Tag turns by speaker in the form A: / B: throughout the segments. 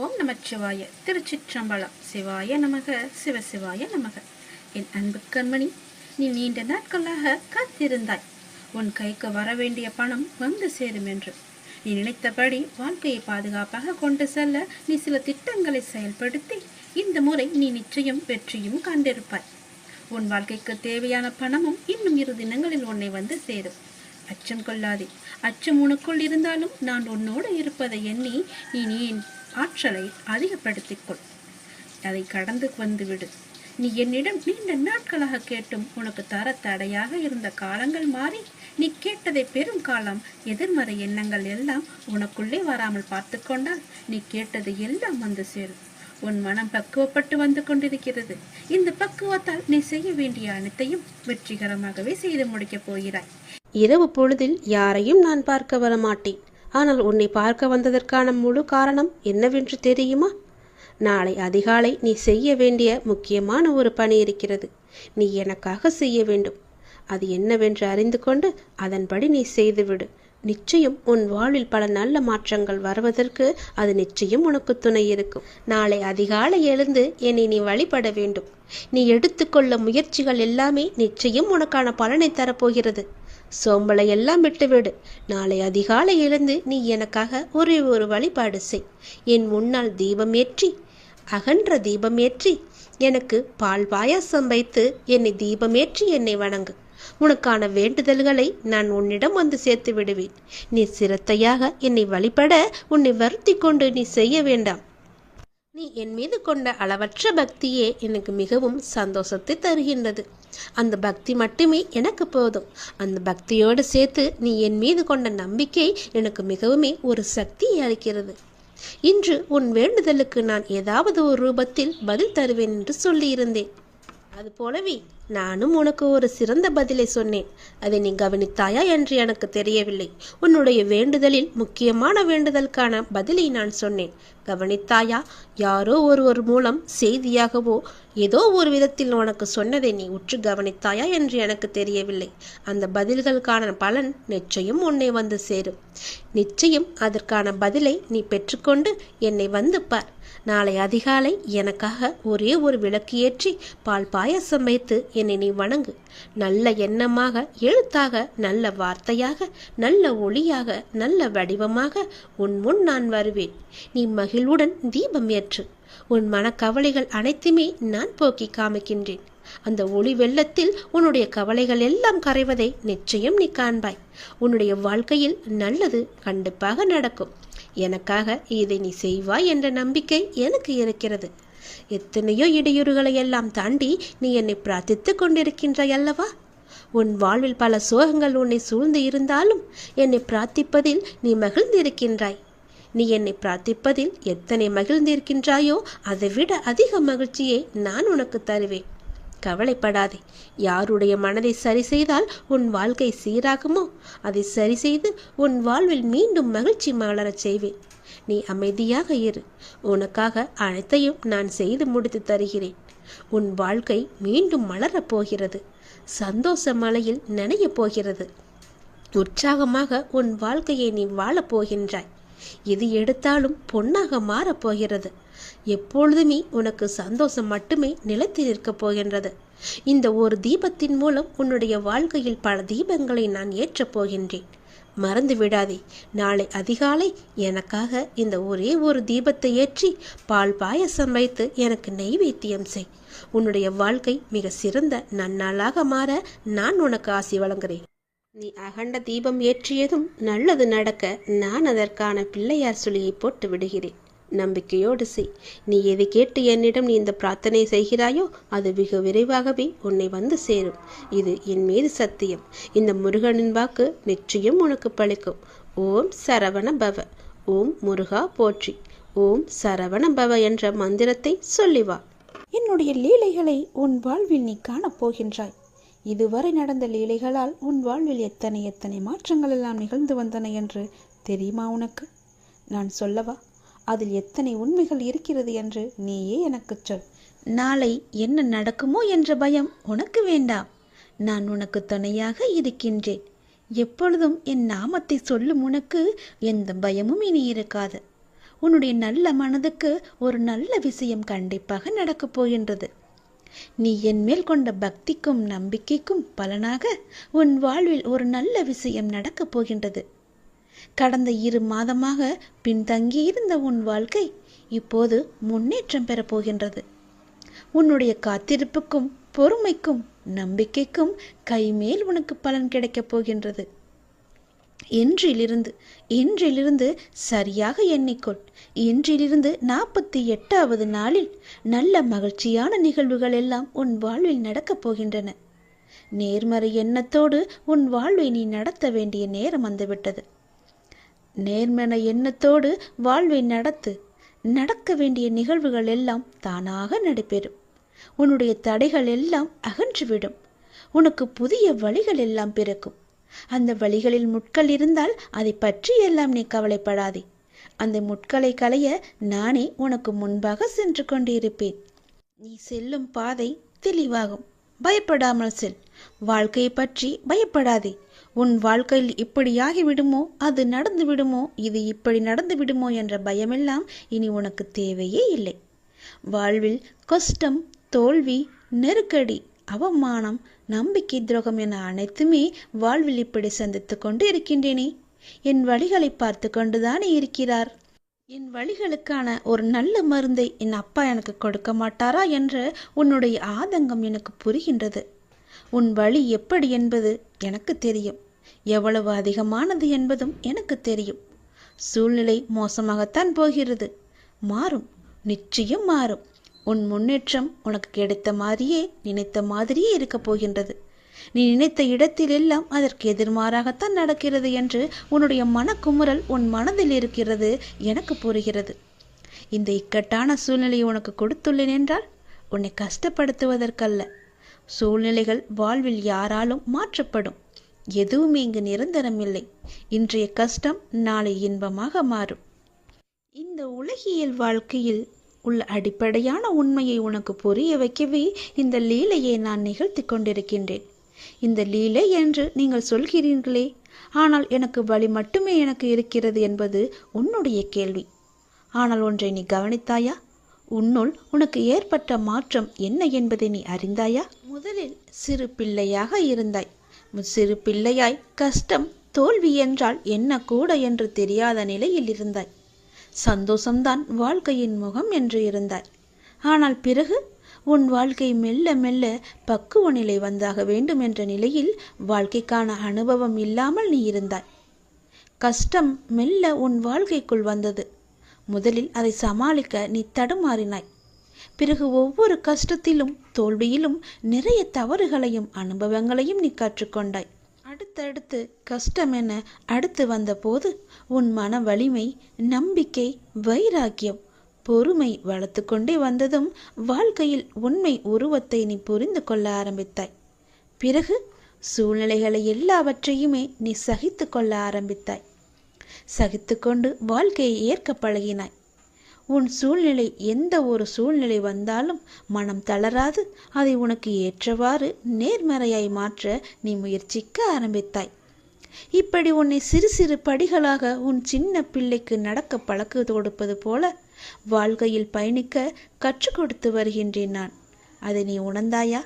A: ஓம் நமச்சிவாய. திருச்சிற்றம்பலம். சிவாய நமக, சிவசிவாய நமக. என் அன்பு கண்மணி, நீ நீண்ட நாட்களாக காத்திருந்தாய் உன் கைக்கு வர வேண்டிய பணம் வந்து சேரும் என்று. நீ நினைத்தபடி வாழ்க்கையை பாதுகாப்பாக கொண்டு செல்ல நீ சில திட்டங்களை செயல்படுத்தி இந்த முறை நீ நிச்சயம் வெற்றியும் கண்டிருப்பாய். உன் வாழ்க்கைக்கு தேவையான பணமும் இன்னும் 2 தினங்களில் உன்னை வந்து சேரும். அச்சம் கொள்ளாதே. அச்சம் உனக்குள் இருந்தாலும் நான் உன்னோடு இருப்பதை எண்ணி நீ என் ஆற்றலை அதிகப்படுத்திக் கொள். அதை கடந்து வந்துவிடு. நீ என்னிடம் நீண்ட நாட்களாக கேட்டும் உனக்கு தர தடையாக இருந்த காலங்கள் மாறி நீ கேட்டதை பெரும் காலம் எதிர்மறை எண்ணங்கள் எல்லாம் உனக்குள்ளே வராமல் பார்த்து கொண்டால் நீ கேட்டது எல்லாம் வந்து சேரும். உன் மனம் பக்குவப்பட்டு வந்து கொண்டிருக்கிறது. இந்த பக்குவத்தால் நீ செய்ய வேண்டிய அனைத்தையும் வெற்றிகரமாகவே செய்து முடிக்கப் போகிறாய்.
B: இரவு பொழுதில் யாரையும் நான் பார்க்க வர மாட்டேன். ஆனால் உன்னை பார்க்க வந்ததற்கான முழு காரணம் என்னவென்று தெரியுமா? நாளை அதிகாலை நீ செய்ய வேண்டிய முக்கியமான ஒரு பணி இருக்கிறது. நீ எனக்காக செய்ய வேண்டும். அது என்னவென்று அறிந்து கொண்டு அதன்படி நீ செய்துவிடு. நிச்சயம் உன் வாழ்வில் பல நல்ல மாற்றங்கள் வருவதற்கு அது நிச்சயம் உனக்கு துணை இருக்கும். நாளை அதிகாலை எழுந்து என்னை நீ வழிபட வேண்டும். நீ எடுத்துக்கொள்ள முயற்சிகள் எல்லாமே நிச்சயம் உனக்கான பலனை தரப்போகிறது. சோம்பலை எல்லாம் விட்டுவிடு. நாளை அதிகாலை எழுந்து நீ எனக்காக ஒரே ஒரு வழிபாடு செய். என் முன்னால் தீபம் ஏற்றி, அகன்ற தீபம் ஏற்றி, எனக்கு பால் பாயாசம் வைத்து என்னை தீபமேற்றி என்னை வணங்கு. உனக்கான வேண்டுதல்களை நான் உன்னிடம் வந்து சேர்த்து விடுவேன். நீ சிரத்தையாக என்னை வழிபட உன்னை வருத்தி கொண்டு நீ செய்ய வேண்டாம். நீ என் மீது கொண்ட அளவற்ற பக்தியே எனக்கு மிகவும் சந்தோஷத்தை தருகின்றது. அந்த பக்தி மட்டுமே எனக்கு போதும். அந்த பக்தியோடு சேர்த்து நீ என் மீது கொண்ட நம்பிக்கை எனக்கு மிகவும் ஒரு சக்தியை அளிக்கிறது. இன்று உன் வேண்டுதலுக்கு நான் ஏதாவது ஒரு ரூபத்தில் பதில் தருவேன் என்று சொல்லியிருந்தேன். அதுபோலவே நானும் உனக்கு ஒரு சிறந்த பதிலை சொன்னேன். அதை நீ கவனித்தாயா என்று எனக்கு தெரியவில்லை. உன்னுடைய வேண்டுதலில் முக்கியமான வேண்டுதலுக்கான பதிலை நான் சொன்னேன். கவனித்தாயா? யாரோ ஒருவர் மூலம் செய்தியாகவோ ஏதோ ஒரு விதத்தில் உனக்கு சொன்னதை நீ உற்று கவனித்தாயா என்று எனக்கு தெரியவில்லை. அந்த பதில்களுக்கான பலன் நிச்சயம் உன்னை வந்து சேரும். நிச்சயம் அதற்கான பதிலை நீ பெற்றுக்கொண்டு என்னை வந்து பார். நாளை அதிகாலை எனக்காக ஒரே ஒரு விளக்கு ஏற்றி பால் பாயாசம் வைத்து என்னை நீ வணங்கு. நல்ல எண்ணமாக, எழுத்தாக, நல்ல வார்த்தையாக, நல்ல ஒளியாக, நல்ல வடிவமாக உன் முன் நான் வருவேன். நீ மகிழ்வுடன் தீபம் ஏற்று. உன் மனக்கவலைகள் அனைத்துமே நான் போக்கி காமிக்கின்றேன். அந்த ஒளி வெள்ளத்தில் உன்னுடைய கவலைகள் எல்லாம் கரைவதை நிச்சயம் நீ காண்பாய். உன்னுடைய வாழ்க்கையில் நல்லது கண்டிப்பாக நடக்கும். எனக்காக இதை நீ செய்வாய் என்ற நம்பிக்கை எனக்கு இருக்கிறது. எத்தனையோ இடையூறுகளை எல்லாம் தாண்டி நீ என்னை பிரார்த்தித்து கொண்டிருக்கின்றாய் அல்லவா? உன் வாழ்வில் பல சோகங்கள் உன்னை சூழ்ந்து இருந்தாலும் என்னை பிரார்த்திப்பதில் நீ மகிழ்ந்திருக்கின்றாய். நீ என்னை பிரார்த்திப்பதில் எத்தனை மகிழ்ந்திருக்கின்றாயோ அதை விட அதிக மகிழ்ச்சியை நான் உனக்கு தருவேன். கவலைப்படாதே. யாருடைய மனதை சரி செய்தால் உன் வாழ்க்கை சீராகுமோ அதை சரி செய்து உன் வாழ்வில் மீண்டும் மகிழ்ச்சி மலரச் செய்வேன். நீ அமைதியாக இரு. உனக்காக அனைத்தையும் நான் செய்து முடித்து தருகிறேன். உன் வாழ்க்கை மீண்டும் மலரப் போகிறது. சந்தோஷ மலையில் நனையப் போகிறது. உற்சாகமாக உன் வாழ்க்கையை நீ வாழப் போகின்றாய். எது எடுத்தாலும் பொன்னாக மாறப்போகிறது. எப்பொழுதுமே உனக்கு சந்தோஷம் மட்டுமே நிலைத்து நிற்கப் போகின்றது. இந்த ஒரு தீபத்தின் மூலம் உன்னுடைய வாழ்க்கையில் பல தீபங்களை நான் ஏற்றப் போகின்றேன். மறந்து விடாதே. நாளை அதிகாலை எனக்காக இந்த ஒரே ஒரு தீபத்தை ஏற்றி பால் பாயசம் வைத்து எனக்கு நெய்வேத்தியம் செய். உன்னுடைய வாழ்க்கை மிக சிறந்த நன்னாளாக மாற நான் உனக்கு ஆசி வழங்குகிறேன். நீ அகண்ட தீபம் ஏற்றியதும் நல்லது நடக்க நான் அதற்கான பிள்ளையார் சுழியை போட்டு விடுகிறேன். நம்பிக்கையோடு செய். நீ எதை கேட்டு என்னிடம் நீ இந்த பிரார்த்தனை செய்கிறாயோ அது வெகு விரைவாகவே உன்னை வந்து சேரும். இது என் மீது சத்தியம். இந்த முருகனின் வாக்கு நிச்சயம் உனக்கு பலிக்கும். ஓம் சரவண பவ. ஓம் முருகா போற்றி. ஓம் சரவண பவ என்ற மந்திரத்தை சொல்லிவா.
A: என்னுடைய லீலைகளை உன் வாழ்வில் நீ காணப்போகின்றாய். இதுவரை நடந்த லீலைகளால் உன் வாழ்வில் எத்தனை மாற்றங்கள் எல்லாம் நிகழ்ந்து வந்தன என்று தெரியுமா உனக்கு? நான் சொல்லவா? அதில் எத்தனை உண்மைகள் இருக்கிறது என்று நீயே எனக்கு சொல். நாளை என்ன நடக்குமோ என்ற பயம் உனக்கு வேண்டாம். நான் உனக்கு துணையாக இருக்கின்றேன். எப்பொழுதும் என் நாமத்தை சொல்லும் உனக்கு எந்த பயமும் இனி இருக்காது.
C: உன்னுடைய நல்ல மனதுக்கு ஒரு நல்ல விஷயம் கண்டிப்பாக நடக்கப் போகின்றது. நீ என் மேல் கொண்ட பக்திக்கும் நம்பிக்கைக்கும் பலனாக உன் வாழ்வில் ஒரு நல்ல விஷயம் நடக்கப் போகின்றது. கடந்த 2 மாதமாக பின்தங்கியிருந்த உன் வாழ்க்கை இப்போது முன்னேற்றம் பெறப் போகின்றது. உன்னுடைய காத்திருப்புக்கும் பொறுமைக்கும் நம்பிக்கைக்கும் கைமேல் உனக்கு பலன் கிடைக்கப் போகின்றது. இன்றிலிருந்து சரியாக எண்ணிக்கொள். இன்றிலிருந்து 48வது நாளில் நல்ல மகிழ்ச்சியான நிகழ்வுகள் எல்லாம் உன் வாழ்வில் நடக்கப் போகின்றன. நேர்மறை எண்ணத்தோடு உன் வாழ்வை நீ நடத்த வேண்டிய நேரம் வந்துவிட்டது. நேர்மறை எண்ணத்தோடு வாழ்வை நடக்க வேண்டிய நிகழ்வுகள் எல்லாம் தானாக நடைபெறும். உன்னுடைய தடைகள் எல்லாம் அகன்றுவிடும். உனக்கு புதிய வழிகள் எல்லாம் பிறக்கும். அந்த வழிகளில் முட்கள் இருந்தால் அதை பற்றி எல்லாம் நீ கவலைப்படாதே. அந்த முட்களை களைய நானே உனக்கு முன்பாக சென்று கொண்டிருப்பேன். நீ செல்லும் பாதை தெளிவாகும். பயப்படாமல் செல். வாழ்க்கையை பற்றி பயப்படாதே. உன் வாழ்க்கையில் இப்படியாகி விடுமோ, அது நடந்து விடுமோ, இது இப்படி நடந்து விடுமோ என்ற பயமெல்லாம் இனி உனக்கு தேவையே இல்லை. வாழ்வில் கஷ்டம், தோல்வி, நெருக்கடி, அவமானம், நம்பிக்கை துரோகம் என அனைத்துமே வாழ்வில் இப்படி சந்தித்து கொண்டு இருக்கின்றேனே. என் வழிகளை பார்த்து கொண்டுதானே இருக்கிறார். என் வழிகளுக்கான ஒரு நல்ல மருந்தை என் அப்பா எனக்கு கொடுக்க மாட்டாரா என்ற உன்னுடைய ஆதங்கம் எனக்கு புரிகின்றது. உன் வழி எப்படி என்பது எனக்கு தெரியும். எவ்வளவு அதிகமானது என்பதும் எனக்கு தெரியும். சூழ்நிலை மோசமாகத்தான் போகிறது. மாறும், நிச்சயம் மாறும். உன் முன்னேற்றம் உனக்கு கிடைத்த மாதிரியே, நினைத்த மாதிரியே இருக்கப் போகின்றது. நீ நினைத்த இடத்தில் எல்லாம் அதற்கு எதிர்மாறாகத்தான் நடக்கிறது என்று உன்னுடைய மனக்குமுறல் உன் மனதில் இருக்கிறது எனக்கு புரிகிறது. இந்த இக்கட்டான சூழ்நிலையை உனக்கு கொடுத்துள்ளேன் என்றால் உன்னை கஷ்டப்படுத்துவதற்கல்ல. சூழ்நிலைகள் வாழ்வில் யாராலும் மாற்றப்படும். எதுவுமே இங்கு நிரந்தரமில்லை. இன்றைய கஷ்டம் நாளை இன்பமாக மாறும். இந்த உலகியல் வாழ்க்கையில் உள்ள அடிப்படையான உண்மையை உனக்கு புரிய வைக்கவே இந்த லீலையை நான் நிகழ்த்தி கொண்டிருக்கின்றேன். இந்த லீலை என்று நீங்கள் சொல்கிறீர்களே, ஆனால் எனக்கு வழி மட்டுமே எனக்கு இருக்கிறது என்பது உன்னுடைய கேள்வி. ஆனால் ஒன்றை நீ கவனித்தாயா? உன்னுள் உனக்கு ஏற்பட்ட மாற்றம் என்ன என்பதை நீ அறிந்தாயா? முதலில் சிறு பிள்ளையாக இருந்தாய். சிறு பிள்ளையாய் கஷ்டம், தோல்வி என்றால் என்ன கூட என்று தெரியாத நிலையில் இருந்தாய். சந்தோஷம்தான் வாழ்க்கையின் முகம் என்று இருந்தாய். ஆனால் பிறகு உன் வாழ்க்கை மெல்ல மெல்ல பக்குவ நிலை வந்தாக வேண்டும் என்ற நிலையில் வாழ்க்கைக்கான அனுபவம் இல்லாமல் நீ இருந்தாய். கஷ்டம் மெல்ல உன் வாழ்க்கைக்குள் வந்தது. முதலில் அதை சமாளிக்க நீ தடுமாறினாய். பிறகு ஒவ்வொரு கஷ்டத்திலும் தோல்வியிலும் நிறைய தவறுகளையும் அனுபவங்களையும் நீ கற்றுக்கொண்டாய். அடுத்தடுத்து கஷ்டம் என அடுத்து வந்தபோது உன் மன வலிமை, நம்பிக்கை, வைராக்கியம், பொறுமை வளர்த்து கொண்டே வந்ததும் வாழ்க்கையில் உண்மை உருவத்தை நீ புரிந்து கொள்ள ஆரம்பித்தாய். பிறகு சூழ்நிலைகளை எல்லாவற்றையுமே நீ சகித்து கொள்ள ஆரம்பித்தாய். சகித்து கொண்டு வாழ்க்கையை ஏற்க பழகினாய். உன் சூழ்நிலை எந்த ஒரு சூழ்நிலை வந்தாலும் மனம் தளராது அதை உனக்கு ஏற்றவாறு நேர்மறையாய் மாற்ற நீ முயற்சிக்க ஆரம்பித்தாய். இப்படி உன்னை சிறு சிறு படிகளாக உன் சின்ன பிள்ளைக்கு நடக்க பழக்க கொடுப்பது போல வாழ்க்கையில் பயணிக்க கற்றுக் கொடுத்து வருகின்றேன் நான். அதை நீ உணர்ந்தாயா?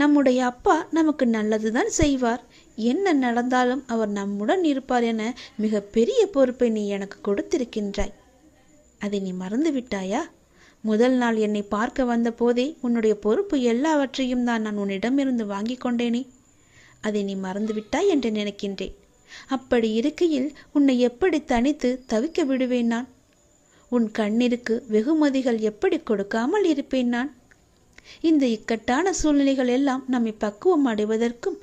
C: நம்முடைய அப்பா நமக்கு நல்லதுதான் செய்வார். என்ன நடந்தாலும் அவர் நம்முடன் இருப்பார் என மிக பெரிய பொறுப்பை நீ எனக்கு கொடுத்திருக்கின்றாய். அதை நீ மறந்து விட்டாயா? முதல் நாள் என்னை பார்க்க வந்த போதே உன்னுடைய பொறுப்பு எல்லாவற்றையும் தான் நான் உன்னிடமிருந்து வாங்கி கொண்டேனே. அதை நீ மறந்து விட்டாய் என்று நினைக்கின்றேன். அப்படி இருக்கையில் உன்னை எப்படி தனித்து தவிக்க விடுவேன் நான்? உன் கண்ணிற்கு வெகுமதிகள் எப்படி கொடுக்காமல் இருப்பேன் நான்? இந்த இக்கட்டான சூழ்நிலைகள் எல்லாம் நம்மை பக்குவம் அடைவதற்கும்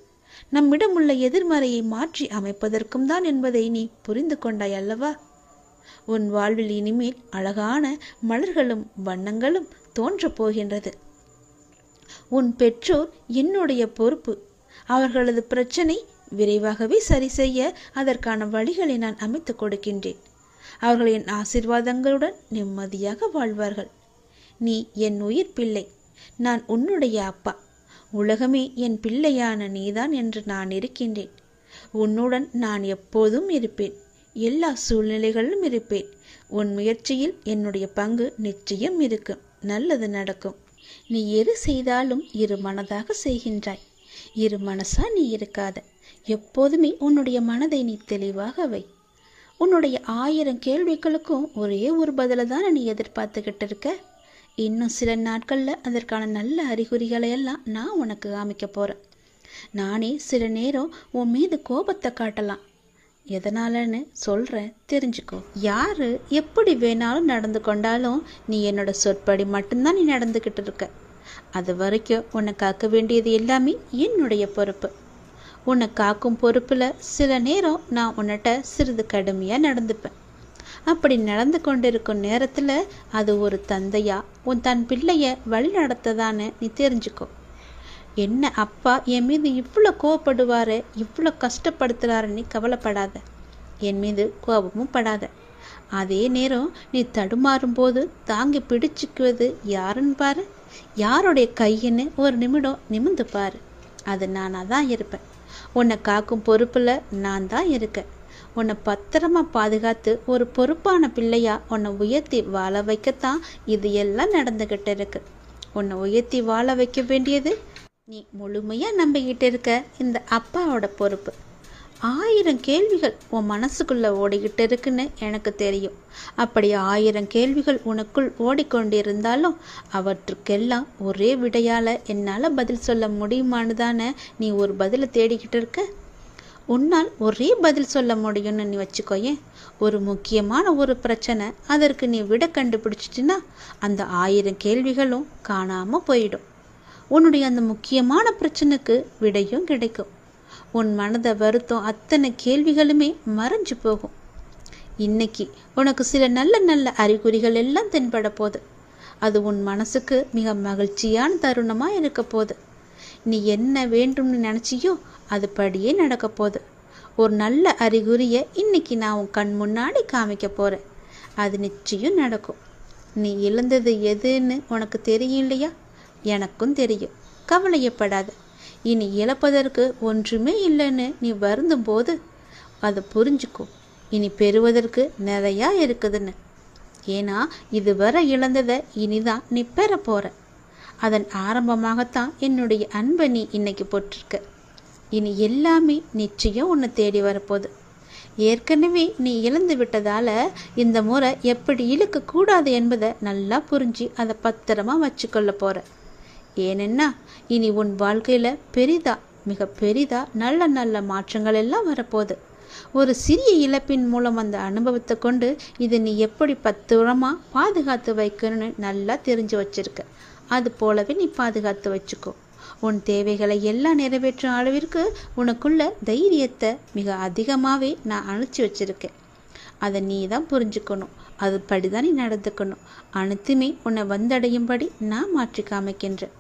C: நம்மிடம் உள்ள எதிர்மறையை மாற்றி அமைப்பதற்கும் தான் என்பதை நீ புரிந்து கொண்டாய் அல்லவா? உன் வாழ்வில் இனிமேல் அழகான மலர்களும் வண்ணங்களும் தோன்றப் போகின்றது. உன் பெற்றோர் என்னுடைய பொறுப்பு. அவர்களது பிரச்சனை விரைவாகவே சரி செய்ய அதற்கான வழிகளை நான் அமைத்து கொடுக்கின்றேன். அவர்கள் என் ஆசீர்வாதங்களுடன் நிம்மதியாக வாழ்வார்கள். நீ என் உயிர் பிள்ளை. நான் உன்னுடைய அப்பா. உலகமே என் பிள்ளையான நீதான் என்று நான் இருக்கின்றேன். உன்னுடன் நான் எப்போதும் இருப்பேன். எல்லா சூழ்நிலைகளிலும் இருப்பேன். உன் முயற்சியில் என்னுடைய பங்கு நிச்சயம் இருக்கும். நல்லது நடக்கும். நீ எது செய்தாலும் இரு மனதாக செய்கின்றாய். இரு மனசா நீ இருக்காத. எப்போதுமே உன்னுடைய மனதை நீ தெளிவாக வை. உன்னுடைய 1000 கேள்விகளுக்கும் ஒரே ஒரு பதிலை தானே நீ எதிர்பார்த்துக்கிட்டு இருக்க. இன்னும் சில நாட்களில் அதற்கான நல்ல அறிகுறிகளை எல்லாம் நான் உனக்கு காமிக்க போகிறேன். நானே சில நேரம் உன் மீது கோபத்தை காட்டலாம். எதனாலன்னு சொல்கிறேன், தெரிஞ்சுக்கோ. யார் எப்படி வேணாலும் நடந்து கொண்டாலும் நீ என்னோட சொற்படி மட்டும்தான் நீ நடந்துக்கிட்டு இருக்க. அது வரைக்கும் உன்னை காக்க வேண்டியது எல்லாமே என்னுடைய பொறுப்பு. உன்னை காக்கும் பொறுப்பில் சில நேரம் நான் உன்னிட்ட சிறிது கடுமையாக நடந்துப்பேன். அப்படி நடந்து கொண்டிருக்கும் நேரத்தில் அது ஒரு தந்தையா உன் தன் பிள்ளைய வழி நடத்ததான்னு நீ தெரிஞ்சுக்கோ. என்ன அப்பா என் மீது இவ்வளோ கோவப்படுவார், இவ்வளோ கஷ்டப்படுத்துகிறாருன்னு கவலைப்படாத. என் மீது கோபமும் படாத. அதே நேரம் நீ தடுமாறும் போது தாங்கி பிடிச்சிக்குவது யாருன்னு பாரு. யாருடைய கையின்னு ஒரு நிமிடம் நிமிந்து பாரு. அது நானாக தான் இருப்பேன். உன்னை காக்கும் பொறுப்பில் நான் தான் இருக்கேன். உன்னை பத்திரமா பாதுகாத்து ஒரு பொறுப்பான பிள்ளையா உன்னை உயர்த்தி வாழ வைக்கத்தான் இது எல்லாம் நடந்துக்கிட்டு இருக்கு. உன்னை உயர்த்தி வாழ வைக்க வேண்டியது நீ முழுமையாக நம்பிக்கிட்டு இருக்க இந்த அப்பாவோட பொறுப்பு. 1000 கேள்விகள் உன் மனசுக்குள்ளே ஓடிக்கிட்டு இருக்குன்னு எனக்கு தெரியும். அப்படி 1000 கேள்விகள் உனக்குள் ஓடிக்கொண்டிருந்தாலும் அவற்றுக்கெல்லாம் ஒரே விடையால் என்னால் பதில் சொல்ல முடியுமான்னு தானே நீ ஒரு பதிலை தேடிக்கிட்டு இருக்க. உன்னால் ஒரே பதில் சொல்ல முடியும்னு நீ வச்சுக்கோயேன். ஒரு முக்கியமான ஒரு பிரச்சனை, அதற்கு நீ விடை கண்டுபிடிச்சிட்டின்னா அந்த 1000 கேள்விகளும் காணாமல் போயிடும். உன்னுடைய அந்த முக்கியமான பிரச்சனைக்கு விடையும் கிடைக்கும். உன் மனதை வருத்தம் அத்தனை கேள்விகளுமே மறைஞ்சு போகும். இன்னைக்கு உனக்கு சில நல்ல நல்ல அறிகுறிகள் எல்லாம் தென்பட போகுது. அது உன் மனசுக்கு மிக மகிழ்ச்சியான தருணமாக இருக்க போகுது. நீ என்ன வேண்டும்னு நினச்சியோ அது படியே நடக்க போகுது. ஒரு நல்ல அறிகுறியை இன்னைக்கு நான் உன் கண் முன்னாடி காமிக்க போகிறேன். அது நிச்சயம் நடக்கும். நீ இழந்தது எதுன்னு உனக்கு தெரியும் இல்லையா? எனக்கும் தெரியும். கவலையப்படாத. இனி இழப்பதற்கு ஒன்றுமே இல்லைன்னு நீ வருந்தும் போது அதை புரிஞ்சுக்கோ. இனி பெறுவதற்கு நிறையா இருக்குதுன்னு. ஏன்னா இதுவரை இழந்ததை இனிதான் நீ பெற போற. அதன் ஆரம்பமாகத்தான் என்னுடைய அன்பை நீ இன்னைக்கு போட்டிருக்க. இனி எல்லாமே நிச்சயம் உன்னை தேடி வரப்போகுது. ஏற்கனவே நீ இழந்து விட்டதால இந்த முறை எப்படி இழுக்கக்கூடாது என்பதை நல்லா புரிஞ்சு அதை பத்திரமா வச்சுக்கொள்ள போற. ஏனென்னா இனி உன் வாழ்க்கையில் பெரிதா, மிக பெரிதா நல்ல நல்ல மாற்றங்கள் எல்லாம் வரப்போகுது. ஒரு சிறிய இழப்பின் மூலம் அந்த அனுபவத்தை கொண்டு இதை நீ எப்படி பத்திரமாக பாதுகாத்து வைக்கணும்னு நல்லா தெரிஞ்சு வச்சிருக்க. அது போலவே நீ பாதுகாத்து வச்சுக்கோ. உன் தேவைகளை எல்லாம் நிறைவேற்றும் அளவிற்கு உனக்குள்ள தைரியத்தை மிக அதிகமாகவே நான் அனுப்பிச்சி வச்சிருக்கேன். அதை நீ தான் புரிஞ்சுக்கணும். அதுபடி தான் நீ நடந்துக்கணும். அனைத்துமே உன்னை வந்தடையும்படி நான் மாற்றி காமிக்கின்றேன்.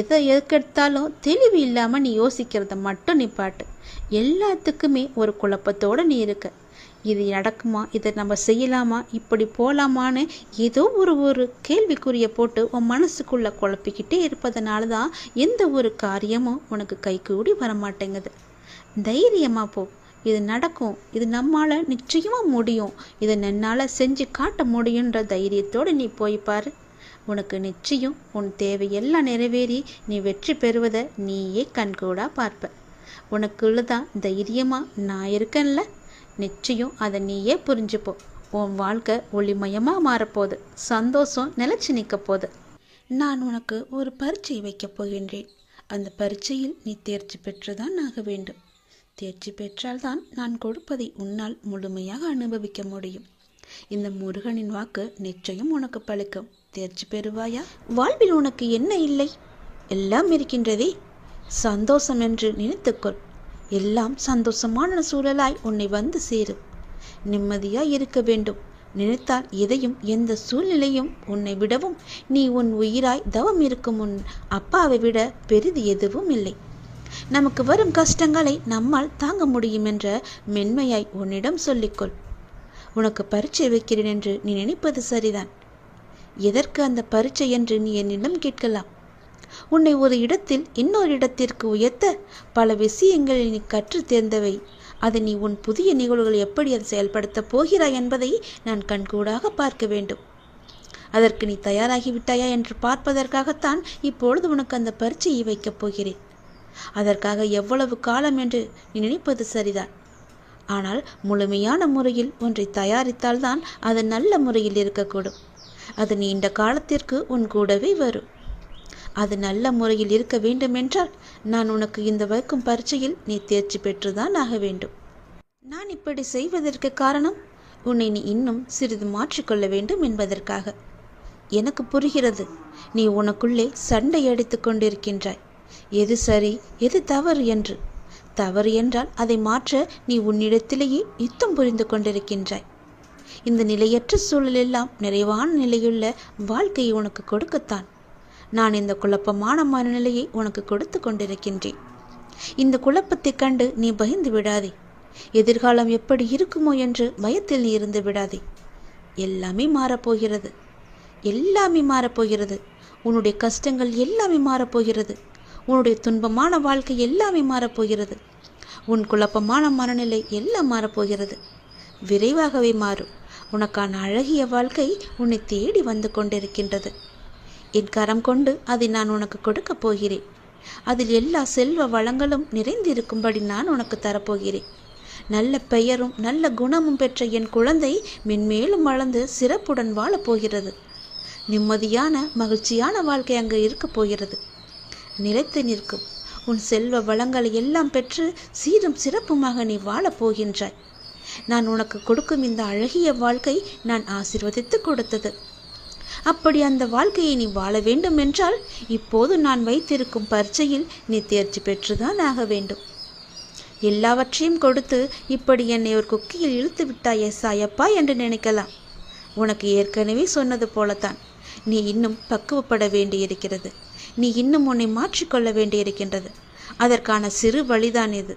C: எதை எதுக்கெடுத்தாலும் தெளிவு இல்லாமல் நீ யோசிக்கிறத மட்டும் நிப்பாட்டு. எல்லாத்துக்குமே ஒரு குழப்பத்தோடு நீ இருக்க. இது நடக்குமா, இதை நம்ம செய்யலாமா, இப்படி போகலாமான்னு ஏதோ ஒரு கேள்விக்குறியை போட்டு உன் மனசுக்குள்ளே குழப்பிக்கிட்டே இருப்பதனால தான் எந்த ஒரு காரியமும் உனக்கு கைகூடி வரமாட்டேங்குது. தைரியமாக போ. இது நடக்கும். இது நம்மால் நிச்சயமாக முடியும். இதை என்னால் செஞ்சு காட்ட முடியுன்ற தைரியத்தோடு நீ போய் பாரு. உனக்கு நிச்சயம் உன் தேவையெல்லாம் நிறைவேறி நீ வெற்றி பெறுவதை நீயே கண்கூடா பார்ப்ப. உனக்குள்ளதான் தைரியமாக நான் இருக்கேன்ல. நிச்சயம் அதை நீயே புரிஞ்சுப்போ. உன் வாழ்க்கை ஒளிமயமாக மாறப்போகுது. சந்தோஷம் நிலச்சி நிற்க போகுது.
B: நான் உனக்கு ஒரு பரீட்சை வைக்கப் போகின்றேன். அந்த பரீட்சையில் நீ தேர்ச்சி பெற்றுதான் ஆக வேண்டும். தேர்ச்சி பெற்றால்தான் நான் கொடுப்பதை உன்னால் முழுமையாக அனுபவிக்க முடியும். இந்த முருகனின் வாக்கு நிச்சயம் உனக்கு பலிக்கும். தேர்ச்சி பெறுவாயா?
C: வாழ்வில் உனக்கு என்ன இல்லை? எல்லாம் இருக்கின்றதே. சந்தோஷம் என்று நினைத்துக்கொள். எல்லாம் சந்தோஷமான சூழலாய் உன்னை வந்து சேரும். நிம்மதியாய் இருக்க வேண்டும். நினைத்தால் எதையும் எந்த சூழ்நிலையும் உன்னை விடவும் நீ உன் உயிராய் தவம் இருக்கும் உன் அப்பாவை விட பெரிது எதுவும் இல்லை. நமக்கு வரும் கஷ்டங்களை நம்மால் தாங்க முடியும் என்ற மென்மையாய் உன்னிடம் சொல்லிக்கொள். உனக்கு பரீட்சை வைக்கிறேன் என்று நீ நினைப்பது சரிதான். எதற்கு அந்த பரீட்சை என்று நீ என்னிடம் கேட்கலாம். உன்னை ஒரு இடத்தில் இன்னொரு இடத்திற்கு உயர்த்த பல விஷயங்களில் நீ கற்று தேர்ந்தவை. அதை நீ உன் புதிய நிகழ்வுகள் எப்படி அதை செயல்படுத்தப் போகிறாய் என்பதை நான் கண்கூடாக பார்க்க வேண்டும். அதற்கு நீ தயாராகிவிட்டாயா என்று பார்ப்பதற்காகத்தான் இப்பொழுது உனக்கு அந்த பரீட்சையை வைக்கப் போகிறேன். அதற்காக எவ்வளவு காலம் என்று நீ நினைப்பது சரிதான். ஆனால் முழுமையான முறையில் ஒன்றை தயாரித்தால்தான் அது நல்ல முறையில் இருக்கக்கூடும். அது நீண்ட காலத்திற்கு உன் கூடவே வரும். அது நல்ல முறையில் இருக்க வேண்டுமென்றால் நான் உனக்கு இந்த வைக்கும் பரீட்சையில் நீ தேர்ச்சி பெற்றுதான் ஆக வேண்டும். நான் இப்படி செய்வதற்கு காரணம் உன்னை நீ இன்னும் சிறிது மாற்றிக்கொள்ள வேண்டும் என்பதற்காக. எனக்கு புரிகிறது, நீ உனக்குள்ளே சண்டை அடித்து கொண்டிருக்கின்றாய். எது சரி எது தவறு என்று. தவறு என்றால் அதை மாற்ற நீ உன்னிடத்திலேயே யுத்தம் புரிந்து கொண்டிருக்கின்றாய். இந்த நிலையற்ற சூழலெல்லாம் நிறைவான நிலையுள்ள வாழ்க்கையை உனக்கு கொடுக்கத்தான் நான் இந்த குழப்பமான மனநிலையை உனக்கு கொடுத்து கொண்டிருக்கின்றேன். இந்த குழப்பத்தை கண்டு நீ பயந்து விடாதே. எதிர்காலம் எப்படி இருக்குமோ என்று பயத்தில் நீ இருந்து விடாதே. எல்லாமே மாறப்போகிறது. எல்லாமே மாறப்போகிறது. உன்னுடைய கஷ்டங்கள் எல்லாமே மாறப்போகிறது. உன்னுடைய துன்பமான வாழ்க்கை எல்லாமே மாறப்போகிறது. உன் குழப்பமான மனநிலை எல்லாம் மாறப்போகிறது. விரைவாகவே மாறும். உனக்கான அழகிய வாழ்க்கை உன்னை தேடி வந்து கொண்டிருக்கின்றது. என் கரம் கொண்டு அதை நான் உனக்கு கொடுக்கப் போகிறேன். அதில் எல்லா செல்வ வளங்களும் நிறைந்திருக்கும்படி நான் உனக்கு தரப்போகிறேன். நல்ல பெயரும் நல்ல குணமும் பெற்ற என் குழந்தை மென்மேலும் வளர்ந்து சிறப்புடன் வாழப்போகிறது. நிம்மதியான மகிழ்ச்சியான வாழ்க்கை அங்கு இருக்கப் போகிறது. நிலைத்து நிற்கும் உன் செல்வ வளங்களை எல்லாம் பெற்று சீரும் சிறப்புமாக நீ வாழப்போகின்றாய். நான் உனக்கு கொடுக்கும் இந்த அழகிய வாழ்க்கை நான் ஆசீர்வதித்து கொடுத்தது. அப்படி அந்த வாழ்க்கையை நீ வாழ வேண்டும் என்றால் இப்போது நான் வைத்திருக்கும் பரீட்சையில் நீ தேர்ச்சி பெற்றுதான் ஆக வேண்டும். எல்லாவற்றையும் கொடுத்து இப்படி என்னை ஒரு குக்கியில் இழுத்து விட்டாயே சாயப்பா என்று நினைக்கலாம். உனக்கு ஏற்கனவே சொன்னது போலத்தான், நீ இன்னும் பக்குவப்பட வேண்டியிருக்கிறது. நீ இன்னும் உன்னை மாற்றிக்கொள்ள வேண்டியிருக்கின்றது. அதற்கான சிறு வழிதான் இது.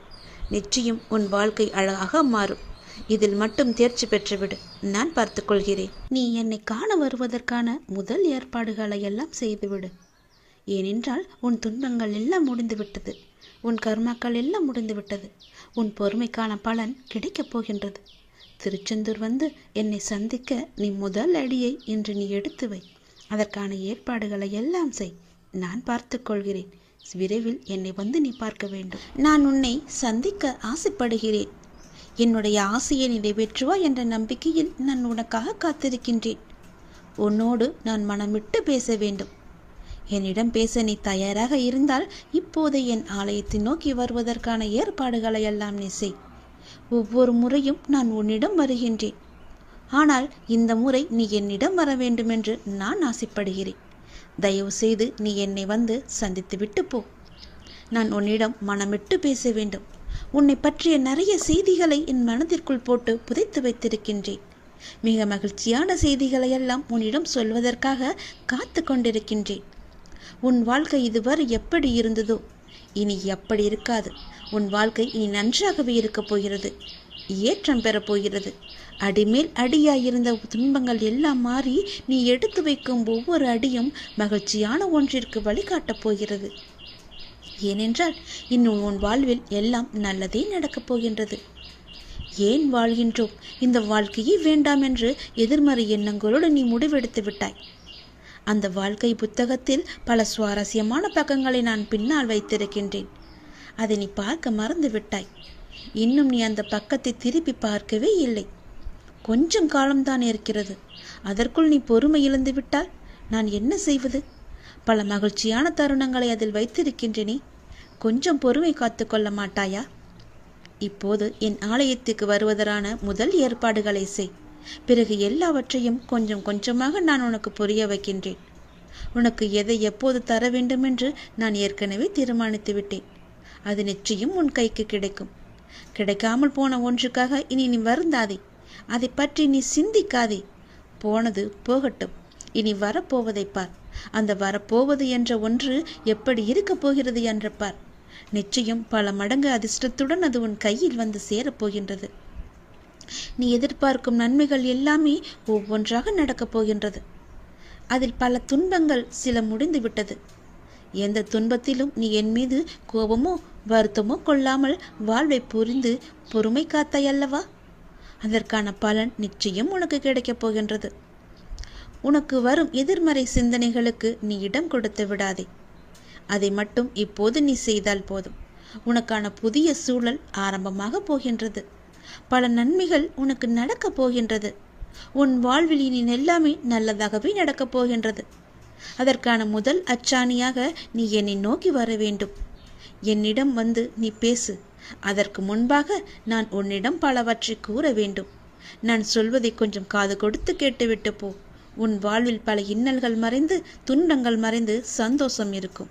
C: நிச்சயம் உன் வாழ்க்கை அழகாக மாறும். இதில் மட்டும் தேர்ச்சி பெற்றுவிடு. நான் பார்த்துக்கொள்கிறேன்.
B: நீ என்னை காண வருவதற்கான முதல் ஏற்பாடுகளை எல்லாம் செய்துவிடு. ஏனென்றால் உன் துன்பங்கள் எல்லாம் முடிந்துவிட்டது. உன் கர்மாக்கள் எல்லாம் முடிந்துவிட்டது. உன் பொறுமைக்கான பலன் கிடைக்கப் போகின்றது. திருச்செந்தூர் வந்து என்னை சந்திக்க நீ முதல் அடியை இன்று நீ எடுத்து வை. அதற்கான ஏற்பாடுகளை எல்லாம் செய். நான் பார்த்துக்கொள்கிறேன். விரைவில் என்னை வந்து நீ பார்க்க வேண்டும்.
C: நான் உன்னை சந்திக்க ஆசைப்படுகிறேன். என்னுடைய ஆசையை நிறைவேற்றுவா என்ற நம்பிக்கையில் நான் உனக்காக காத்திருக்கின்றேன். உன்னோடு நான் மனமிட்டு பேச வேண்டும். என்னிடம் பேச நீ தயாராக இருந்தால் இப்போது என் ஆலயத்தை நோக்கி வருவதற்கான ஏற்பாடுகளை எல்லாம் நீ செய். ஒவ்வொரு முறையும் நான் உன்னிடம் வருகின்றேன். ஆனால் இந்த முறை நீ என்னிடம் வர வேண்டுமென்று நான் ஆசைப்படுகிறேன். தயவு செய்து நீ என்னை வந்து சந்தித்து விட்டு போ. நான் உன்னிடம் மனமிட்டு பேச வேண்டும். உன்னை பற்றிய நிறைய செய்திகளை என் மனதிற்குள் போட்டு புதைத்து வைத்திருக்கின்றேன். மிக மகிழ்ச்சியான செய்திகளை எல்லாம் உன்னிடம் சொல்வதற்காக காத்து கொண்டிருக்கின்றேன். உன் வாழ்க்கை இதுவரை எப்படி இருந்ததோ இனி அப்படி இருக்காது. உன் வாழ்க்கை இனி நன்றாகவே இருக்கப் போகிறது. ஏற்றம் பெறப்போகிறது. அடிமேல் அடியாயிருந்த துன்பங்கள் எல்லாம் மாறி நீ எடுத்து வைக்கும் ஒவ்வொரு அடியும் மகிழ்ச்சியான ஒன்றிற்கு வழிகாட்டப் போகிறது. ஏனென்றால் இன்னும் உன் வாழ்வில் எல்லாம் நல்லதே நடக்கப் போகின்றது. ஏன் வாழ்கின்றோம், இந்த வாழ்க்கையே வேண்டாம் என்று எதிர்மறை எண்ணங்களோடு நீ முடிவெடுத்து விட்டாய். அந்த வாழ்க்கை புத்தகத்தில் பல சுவாரஸ்யமான பக்கங்களை நான் பின்னால் வைத்திருக்கின்றேன். அதை நீ பார்க்க மறந்து விட்டாய். இன்னும் நீ அந்த பக்கத்தை திருப்பி பார்க்கவே இல்லை. கொஞ்சம் காலம்தான் இருக்கிறது. அதற்குள் நீ பொறுமை இழந்து விட்டால் நான் என்ன செய்வது? பல மகிழ்ச்சியான தருணங்களை அதில் வைத்திருக்கின்றனே. கொஞ்சம் பொறுமை காத்து கொள்ள மாட்டாயா? இப்போது என் ஆலயத்துக்கு வருவதற்கான முதல் ஏற்பாடுகளை செய். பிறகு எல்லாவற்றையும் கொஞ்சம் கொஞ்சமாக நான் உனக்கு புரிய வைக்கின்றேன். உனக்கு எதை எப்போது தர வேண்டும் என்று நான் ஏற்கனவே தீர்மானித்து விட்டேன். அது நிச்சயம் உன் கைக்கு கிடைக்கும். கிடைக்காமல் போன ஒன்றுக்காக இனி நீ வருந்தாதே. அதை பற்றி நீ சிந்திக்காதே. போனது போகட்டும். இனி வரப்போவதை பார். அந்த வரப்போவது என்ற ஒன்று எப்படி இருக்கப் போகிறது என்று பார். நிச்சயம் பல மடங்கு அதிர்ஷ்டத்துடன் அது உன் கையில் வந்து சேரப்போகின்றது. நீ எதிர்பார்க்கும் நன்மைகள் எல்லாமே ஒவ்வொன்றாக நடக்கப் போகின்றது. அதில் பல துன்பங்கள் சில முடிந்து விட்டது. எந்த துன்பத்திலும் நீ என் மீது கோபமோ வருத்தமோ கொள்ளாமல் வாழ்வை புரிந்து பொறுமை காத்தாய் அல்லவா? அதற்கான பலன் நிச்சயம் உனக்கு கிடைக்கப் போகின்றது. உனக்கு வரும் எதிர்மறை சிந்தனைகளுக்கு நீ இடம் கொடுத்து விடாதே. அதை மட்டும் இப்போது நீ செய்தால் போதும். உனக்கான புதிய சூழல் ஆரம்பமாக போகின்றது. பல நன்மைகள் உனக்கு நடக்கப் போகின்றது. உன் வாழ்வில் இனி எல்லாமே நல்லதாகவே நடக்கப் போகின்றது. அதற்கான முதல் அச்சாணியாக நீ என்னை நோக்கி வர வேண்டும். என்னிடம் வந்து நீ பேசு. அதற்கு முன்பாக நான் உன்னிடம் பலவற்றை கூற வேண்டும். நான் சொல்வதை கொஞ்சம் காது கொடுத்து கேட்டுவிட்டு போ. உன் வாழ்வில் பல இன்னல்கள் மறைந்து துன்பங்கள் மறைந்து சந்தோஷம் இருக்கும்.